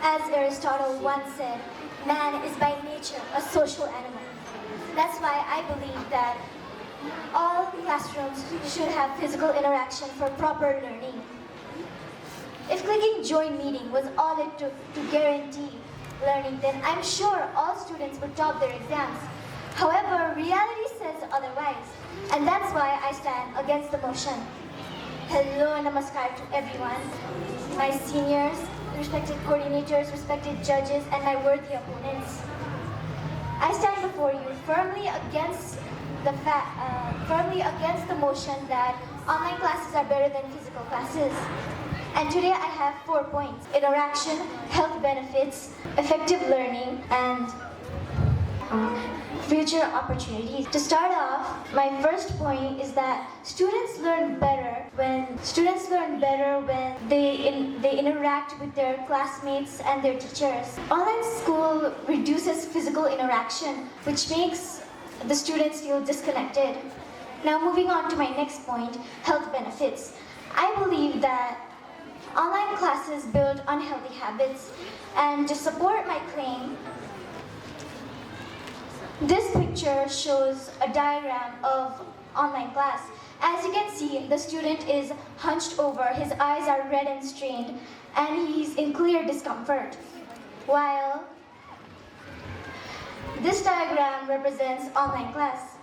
As Aristotle once said, man is by nature a social animal. That's why I believe that all classrooms should have physical interaction for proper learning. If clicking join meeting was all it took to guarantee learning, then I'm sure all students would top their exams. However, reality says otherwise, and that's why I stand against the motion. Hello, namaskar to everyone, my seniors, respected coordinators, respected judges, and my worthy opponents. I stand before you firmly against the motion that online classes are better than physical classes. And today I have 4 points: interaction, health benefits, effective learning, and future opportunities. To start off, my first point is that students learn better when they interact with their classmates and their teachers. Online school reduces physical interaction, which makes the students feel disconnected. Now moving on to my next point, health benefits. I believe that online classes build unhealthy habits, and to support my claim, this picture shows a diagram of online class. As you can see, the student is hunched over, his eyes are red and strained, and he's in clear discomfort. While this diagram represents online class.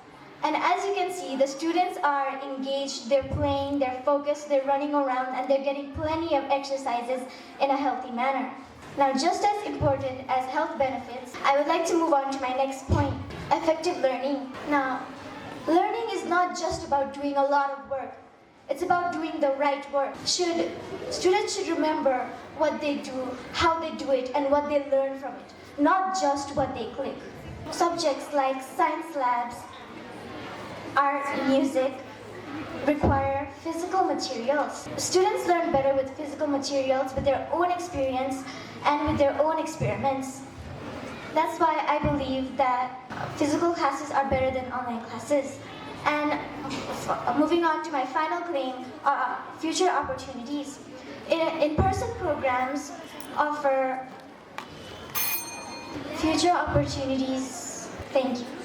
And as you can see, the students are engaged, they're playing, they're focused, they're running around, and they're getting plenty of exercises in a healthy manner. Now, just as important as health benefits, I would like to move on to my next point, effective learning. Now, learning is not just about doing a lot of work. It's about doing the right work. Students should remember what they do, how they do it, and what they learn from it, not just what they click. Subjects like science labs, art, music, require physical materials. Students learn better with physical materials, with their own experience, and with their own experiments. That's why I believe that physical classes are better than online classes. And moving on to my final claim, future opportunities. In-person programs offer future opportunities. Thank you.